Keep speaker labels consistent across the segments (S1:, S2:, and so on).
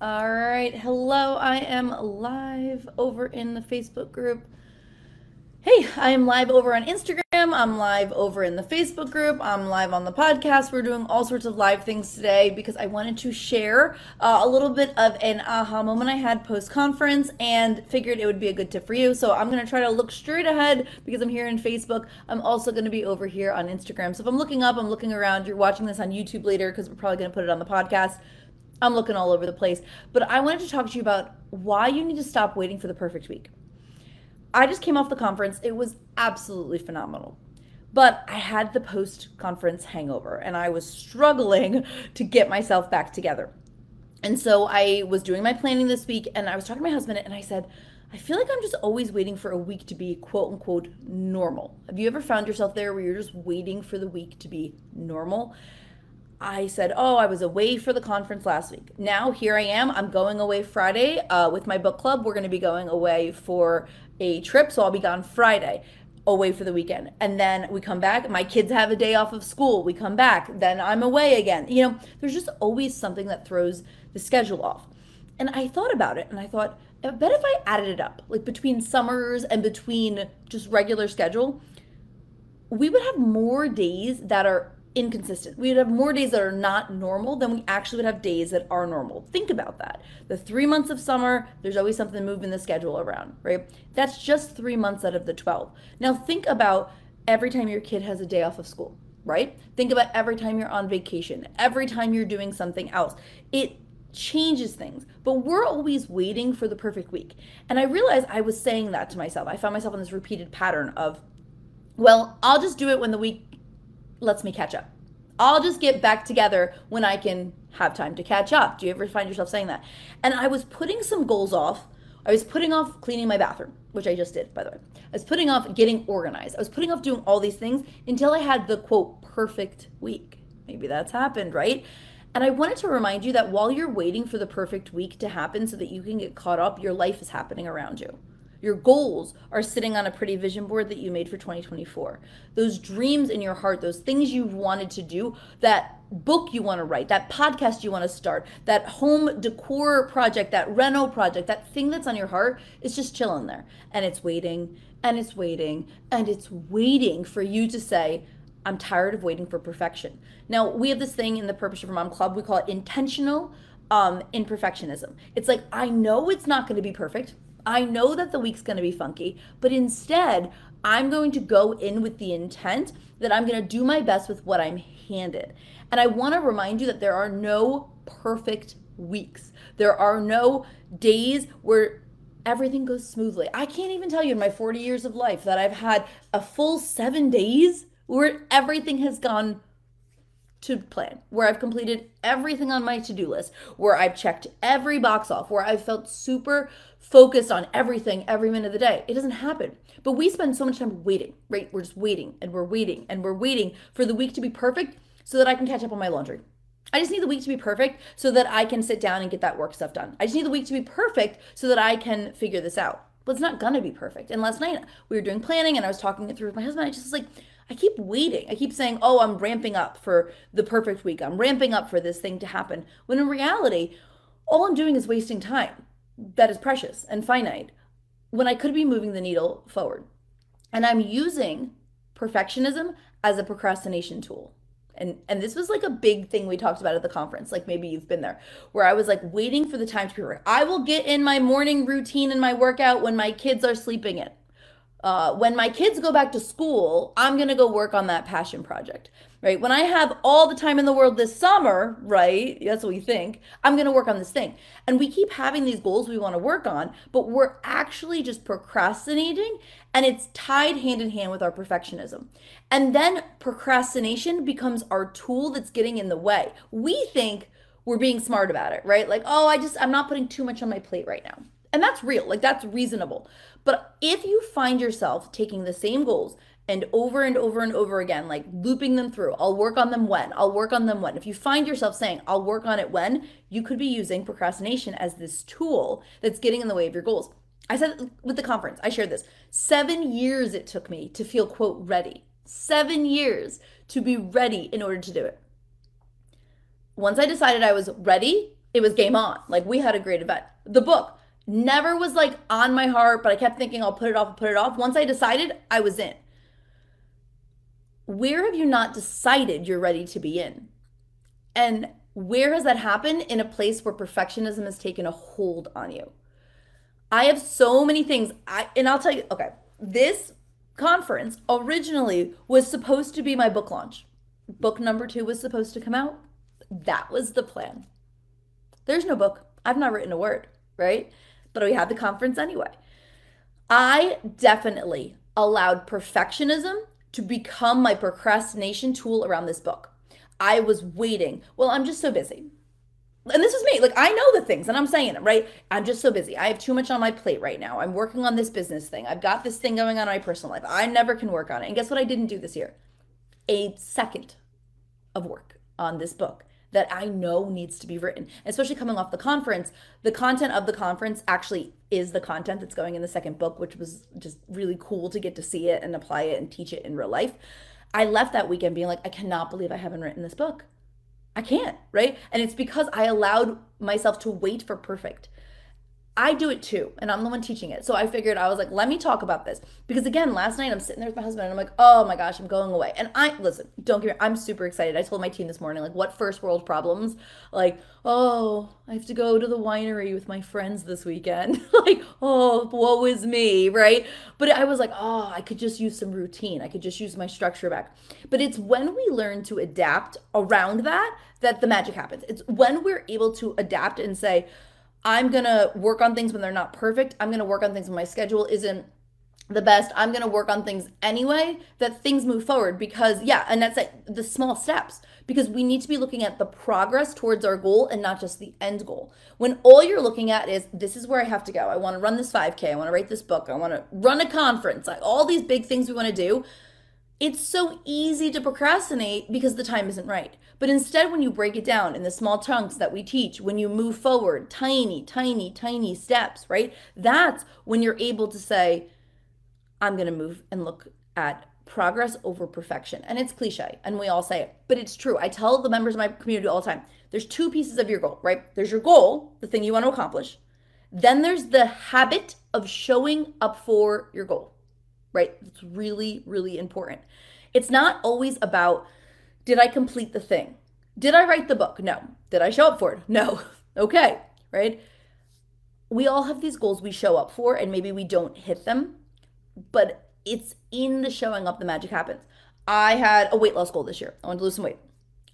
S1: All right, hello. I am live over in the Facebook group. Hey, I am live over on Instagram. I'm live over in the Facebook group. I'm live on the podcast. We're doing all sorts of live things today because I wanted to share a little bit of an aha moment I had post conference and figured it would be a good tip for you. So I'm going to try to look straight ahead because I'm here in Facebook. I'm also going to be over here on Instagram. So if I'm looking up, I'm looking around. You're watching this on YouTube later because we're probably going to put it on the podcast. I'm looking all over the place. But I wanted to talk to you about why you need to stop waiting for the perfect week. I just came off the conference. It was absolutely phenomenal. But I had the post conference hangover and I was struggling to get myself back together. And so I was doing my planning this week and I was talking to my husband and I said, I feel like I'm just always waiting for a week to be quote unquote normal. Have you ever found yourself there where you're just waiting for the week to be normal? I said, oh, I was away for the conference last week. Now here I am. I'm going away Friday with my book club. We're going to be going away for a trip, so I'll be gone Friday, away for the weekend. And then we come back. My kids have a day off of school. We come back. Then I'm away again. You know, there's just always something that throws the schedule off. And I thought about it and I thought, I bet if I added it up, like between summers and between just regular schedule, we would have more days that are inconsistent. We would have more days that are not normal than we actually would have days that are normal. Think about that. The 3 months of summer, there's always something moving the schedule around, right? That's just 3 months out of the 12. Now think about every time your kid has a day off of school, right? Think about every time you're on vacation, every time you're doing something else. It changes things, but we're always waiting for the perfect week. And I realized I was saying that to myself. I found myself in this repeated pattern of, well, I'll just do it when the week lets me catch up. I'll just get back together when I can have time to catch up. Do you ever find yourself saying that? And I was putting some goals off. I was putting off cleaning my bathroom, which I just did, by the way. I was putting off getting organized. I was putting off doing all these things until I had the quote perfect week. Maybe that's happened, right? And I wanted to remind you that while you're waiting for the perfect week to happen so that you can get caught up, your life is happening around you. Your goals are sitting on a pretty vision board that you made for 2024. Those dreams in your heart, those things you've wanted to do, that book you want to write, that podcast you want to start, that home decor project, that reno project, that thing that's on your heart is just chilling there. And it's waiting, and it's waiting, and it's waiting for you to say, I'm tired of waiting for perfection. Now, we have this thing in the Purpose of Your Mom Club. We call it intentional imperfectionism. It's like, I know it's not going to be perfect. I know that the week's going to be funky, but instead, I'm going to go in with the intent that I'm going to do my best with what I'm handed. And I want to remind you that there are no perfect weeks. There are no days where everything goes smoothly. I can't even tell you in my 40 years of life that I've had a full 7 days where everything has gone to plan, where I've completed everything on my to-do list, where I've checked every box off, where I've felt super focused on everything every minute of the day. It doesn't happen. But we spend so much time waiting, right? We're just waiting and we're waiting and we're waiting for the week to be perfect so that I can catch up on my laundry. I just need the week to be perfect so that I can sit down and get that work stuff done. I just need the week to be perfect so that I can figure this out. But it's not gonna be perfect. And last night we were doing planning and I was talking it through with my husband. I just was like, I keep waiting. I keep saying, oh, I'm ramping up for the perfect week. I'm ramping up for this thing to happen. When in reality, all I'm doing is wasting time that is precious and finite when I could be moving the needle forward. And I'm using perfectionism as a procrastination tool. And this was like a big thing we talked about at the conference. Like maybe you've been there, where I was like waiting for the time to be right. I will get in my morning routine and my workout when my kids are sleeping in. When my kids go back to school, I'm going to go work on that passion project, right? When I have all the time in the world this summer, right? That's what we think. I'm going to work on this thing. And we keep having these goals we want to work on, but we're actually just procrastinating, and it's tied hand in hand with our perfectionism. And then procrastination becomes our tool that's getting in the way. We think we're being smart about it, right? Like, oh, I'm not putting too much on my plate right now. And that's real, like that's reasonable. But if you find yourself taking the same goals and over and over and over again, like looping them through, I'll work on them when, I'll work on them when. If you find yourself saying, I'll work on it when, you could be using procrastination as this tool that's getting in the way of your goals. I said with the conference, I shared this. 7 years it took me to feel, quote, ready. 7 years to be ready in order to do it. Once I decided I was ready, it was game on. Like, we had a great event. The book never was like on my heart, but I kept thinking I'll put it off, I'll put it off. Once I decided, I was in. Where have you not decided you're ready to be in? And where has that happened? In a place where perfectionism has taken a hold on you. I have so many things. And I'll tell you, okay, this conference originally was supposed to be my book launch. Book number 2 was supposed to come out. That was the plan. There's no book. I've not written a word, right? But we had the conference anyway. I definitely allowed perfectionism to become my procrastination tool around this book. I was waiting. Well, I'm just so busy. And this was me. Like, I know the things and I'm saying it, right? I'm just so busy. I have too much on my plate right now. I'm working on this business thing. I've got this thing going on in my personal life. I never can work on it. And guess what I didn't do this year? A second of work on this book that I know needs to be written. Especially coming off the conference, the content of the conference actually is the content that's going in the second book, which was just really cool to get to see it and apply it and teach it in real life. I left that weekend being like, I cannot believe I haven't written this book. I can't, right? And it's because I allowed myself to wait for perfect. I do it too, and I'm the one teaching it. So I figured, I was like, let me talk about this. Because again, last night I'm sitting there with my husband and I'm like, oh my gosh, I'm going away. And listen, don't get me, I'm super excited. I told my team this morning, like, what first world problems? Like, oh, I have to go to the winery with my friends this weekend. Like, oh, woe is me, right? But I was like, oh, I could just use some routine. I could just use my structure back. But it's when we learn to adapt around that, that the magic happens. It's when we're able to adapt and say, I'm going to work on things when they're not perfect. I'm going to work on things when my schedule isn't the best. I'm going to work on things anyway, that things move forward. Because, yeah, and that's like the small steps. Because we need to be looking at the progress towards our goal and not just the end goal. When all you're looking at is, this is where I have to go. I want to run this 5K. I want to write this book. I want to run a conference. Like, all these big things we want to do. It's so easy to procrastinate because the time isn't right. But instead, when you break it down in the small chunks that we teach, when you move forward, tiny, tiny, tiny steps, right? That's when you're able to say, I'm going to move and look at progress over perfection. And it's cliche, and we all say it, but it's true. I tell the members of my community all the time, there's 2 pieces of your goal, right? There's your goal, the thing you want to accomplish. Then there's the habit of showing up for your goal, right? It's really, really important. It's not always about, did I complete the thing? Did I write the book? No. Did I show up for it? No. Okay, right? We all have these goals we show up for, and maybe we don't hit them, but it's in the showing up the magic happens. I had a weight loss goal this year. I wanted to lose some weight.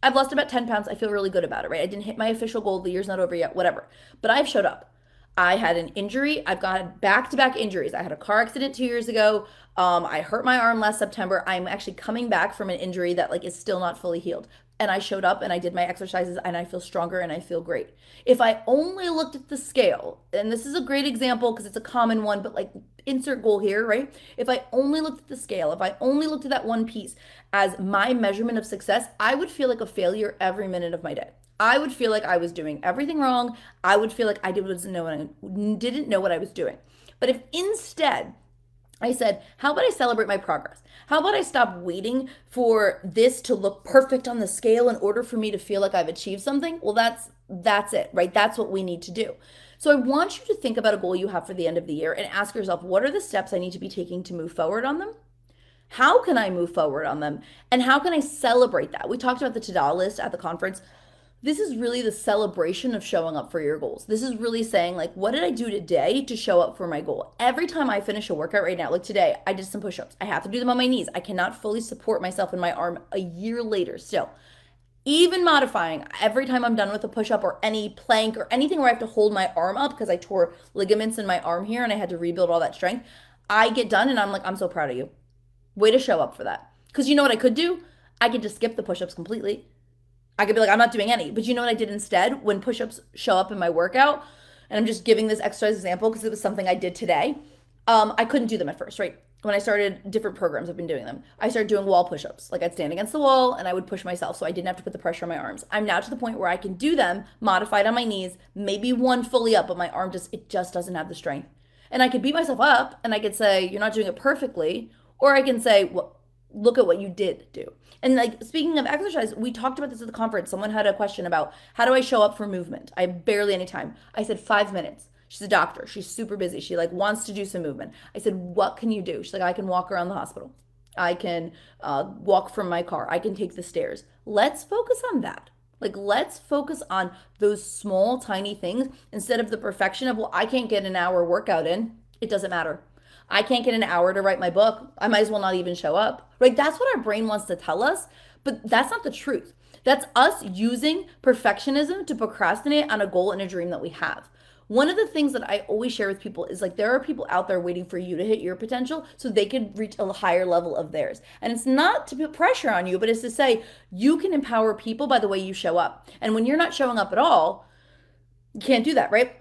S1: I've lost about 10 pounds. I feel really good about it, right? I didn't hit my official goal. The year's not over yet, whatever. But I've showed up. I had an injury. I've got back-to-back injuries. I had a car accident 2 years ago. I hurt my arm last September. I'm actually coming back from an injury that like is still not fully healed. And I showed up and I did my exercises and I feel stronger and I feel great. If I only looked at the scale, and this is a great example because it's a common one, but like insert goal here, right? If I only looked at the scale, if I only looked at that one piece as my measurement of success, I would feel like a failure every minute of my day. I would feel like I was doing everything wrong. I would feel like I didn't know what I was doing. But if instead I said, how about I celebrate my progress? How about I stop waiting for this to look perfect on the scale in order for me to feel like I've achieved something? Well, that's it, right? That's what we need to do. So I want you to think about a goal you have for the end of the year and ask yourself, what are the steps I need to be taking to move forward on them? How can I move forward on them? And how can I celebrate that? We talked about the to-do list at the conference. This is really the celebration of showing up for your goals. This is really saying, like, what did I do today to show up for my goal? Every time I finish a workout right now, like today, I did some push-ups. I have to do them on my knees. I cannot fully support myself in my arm a year later still. Even modifying, every time I'm done with a push-up or any plank or anything where I have to hold my arm up because I tore ligaments in my arm here and I had to rebuild all that strength, I get done and I'm like, I'm so proud of you. Way to show up for that. Because you know what I could do? I could just skip the push-ups completely. I could be like, I'm not doing any. But you know what I did instead when push-ups show up in my workout? And I'm just giving this exercise example because it was something I did today. I couldn't do them at first, right? When I started different programs, I've been doing them. I started doing wall push-ups. Like I'd stand against the wall and I would push myself so I didn't have to put the pressure on my arms. I'm now to the point where I can do them modified on my knees, maybe one fully up, but my arm it just doesn't have the strength. And I could beat myself up and I could say, you're not doing it perfectly. Or I can say, well, look at what you did do. And like speaking of exercise, we talked about this at the conference. Someone had a question about how do I show up for movement? I have barely any time. I said 5 minutes. She's a doctor. She's super busy. She like wants to do some movement. I said, what can you do? She's like, I can walk around the hospital. I can walk from my car. I can take the stairs. Let's focus on that. Like, let's focus on those small, tiny things instead of the perfection of, well, I can't get an hour workout in. It doesn't matter. I can't get an hour to write my book. I might as well not even show up. Right? That's what our brain wants to tell us, but that's not the truth. That's us using perfectionism to procrastinate on a goal and a dream that we have. One of the things that I always share with people is like there are people out there waiting for you to hit your potential so they could reach a higher level of theirs. And it's not to put pressure on you, but it's to say you can empower people by the way you show up. And when you're not showing up at all, you can't do that, right?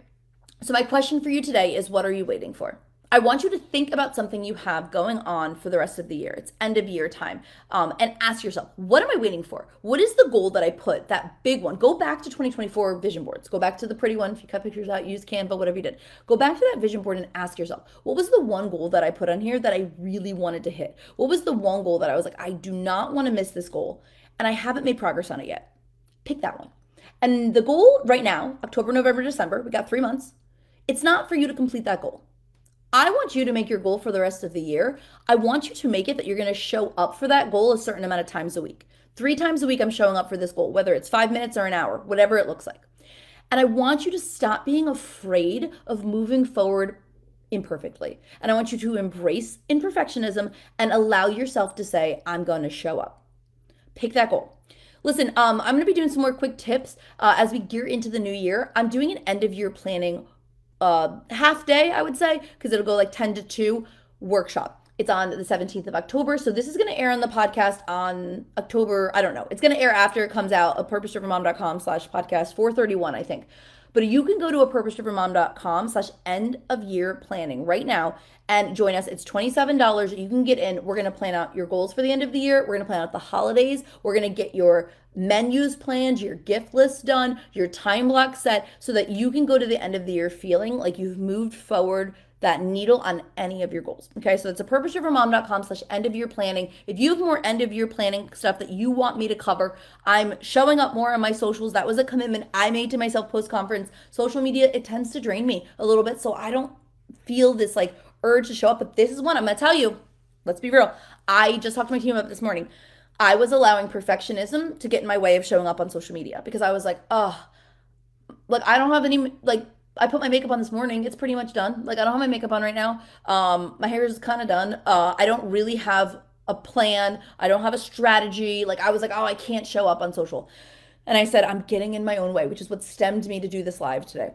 S1: So my question for you today is, what are you waiting for? I want you to think about something you have going on for the rest of the year. It's end of year time. And ask yourself, what am I waiting for? What is the goal that I put, that big one? Go back to 2024 vision boards. Go back to the pretty one. If you cut pictures out, use Canva, whatever you did. Go back to that vision board and ask yourself, what was the one goal that I put on here that I really wanted to hit? What was the one goal that I was like, I do not want to miss this goal, and I haven't made progress on it yet? Pick that one. And the goal right now, October, November, December, we got 3 months. It's not for you to complete that goal. I want you to make your goal for the rest of the year. I want you to make it that you're going to show up for that goal a certain amount of times a week. 3 times a week, I'm showing up for this goal, whether it's 5 minutes or an hour, whatever it looks like. And I want you to stop being afraid of moving forward imperfectly. And I want you to embrace imperfectionism and allow yourself to say, I'm going to show up. Pick that goal. Listen, I'm going to be doing some more quick tips as we gear into the new year. I'm doing an end of year planning half day, I would say, because it'll go like 10 to 2 workshop. It's on the 17th of October. So this is going to air on the podcast on October. I don't know. It's going to air after it comes out at purposedrivenmom.com/podcast 431, I think. But you can go to a purposedrivenmom.com/end of year planning right now and join us. It's $27. You can get in. We're going to plan out your goals for the end of the year. We're going to plan out the holidays. We're going to get your menus planned, your gift list done, your time block set, so that you can go to the end of the year feeling like you've moved forward that needle on any of your goals. Okay, so it's a purposedrivenmom.com/end of year planning. If you have more end of year planning stuff that you want me to cover, I'm showing up more on my socials. That was a commitment I made to myself post-conference. Social media, it tends to drain me a little bit, so I don't feel this like urge to show up, but this is one I'm gonna tell you. Let's be real. I just talked to my team about this morning. I was allowing perfectionism to get in my way of showing up on social media because I was like, oh, like I don't have any, like I put my makeup on this morning. It's pretty much done. Like I don't have my makeup on right now. My hair is kind of done. I don't really have a plan. I don't have a strategy. Like I was like, oh, I can't show up on social. And I said, I'm getting in my own way, which is what stemmed me to do this live today.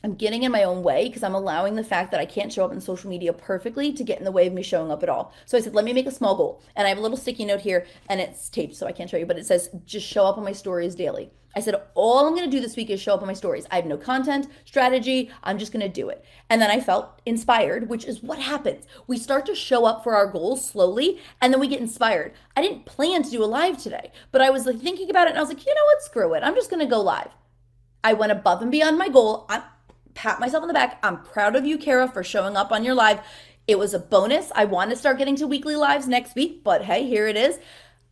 S1: I'm getting in my own way because I'm allowing the fact that I can't show up on social media perfectly to get in the way of me showing up at all. So I said, let me make a small goal. And I have a little sticky note here and it's taped so I can't show you, but it says just show up on my stories daily. I said, all I'm going to do this week is show up on my stories. I have no content, strategy. I'm just going to do it. And then I felt inspired, which is what happens. We start to show up for our goals slowly and then we get inspired. I didn't plan to do a live today, but I was like thinking about it and I was like, you know what? Screw it. I'm just going to go live. I went above and beyond my goal. Pat myself on the back. I'm proud of you, Cara, for showing up on your live. It was a bonus. I want to start getting to weekly lives next week, but hey, here it is.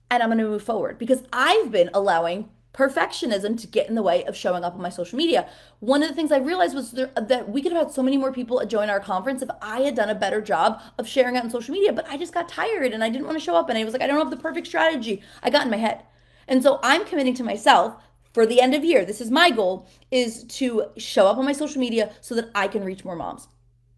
S1: And I'm going to move forward because I've been allowing perfectionism to get in the way of showing up on my social media. One of the things I realized was that we could have had so many more people join our conference if I had done a better job of sharing it on social media, but I just got tired and I didn't want to show up and I was like, I don't have the perfect strategy. I got in my head. And so I'm committing to myself for the end of year, this is my goal, is to show up on my social media so that I can reach more moms,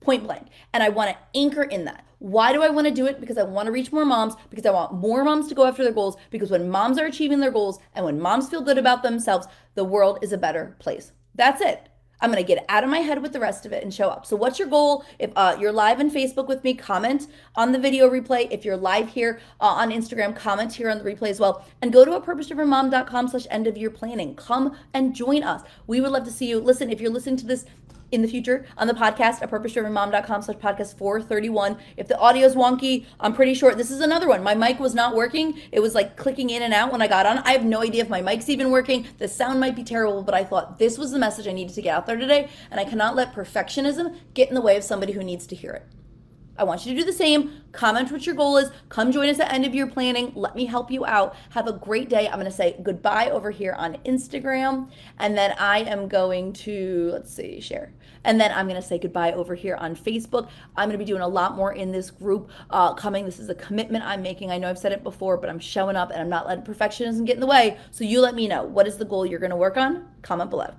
S1: point blank. And I want to anchor in that. Why do I want to do it? Because I want to reach more moms, because I want more moms to go after their goals, because when moms are achieving their goals and when moms feel good about themselves, the world is a better place. That's it. I'm going to get out of my head with the rest of it and show up. So what's your goal? If you're live on Facebook with me, comment on the video replay. If you're live here on Instagram, comment here on the replay as well. And go to a purposedrivenmom.com/end of year planning. Come and join us. We would love to see you. Listen, if you're listening to this in the future on the podcast at purposedrivenmom.com/podcast 431. If the audio is wonky, I'm pretty sure this is another one. My mic was not working. It was like clicking in and out when I got on. I have no idea if my mic's even working. The sound might be terrible, but I thought this was the message I needed to get out there today, and I cannot let perfectionism get in the way of somebody who needs to hear it. I want you to do the same. Comment what your goal is. Come join us at end of year planning. Let me help you out. Have a great day. I'm going to say goodbye over here on Instagram. And then I am going to, let's see, share. And then I'm going to say goodbye over here on Facebook. I'm going to be doing a lot more in this group coming. This is a commitment I'm making. I know I've said it before, but I'm showing up and I'm not letting perfectionism get in the way. So you let me know. What is the goal you're going to work on? Comment below.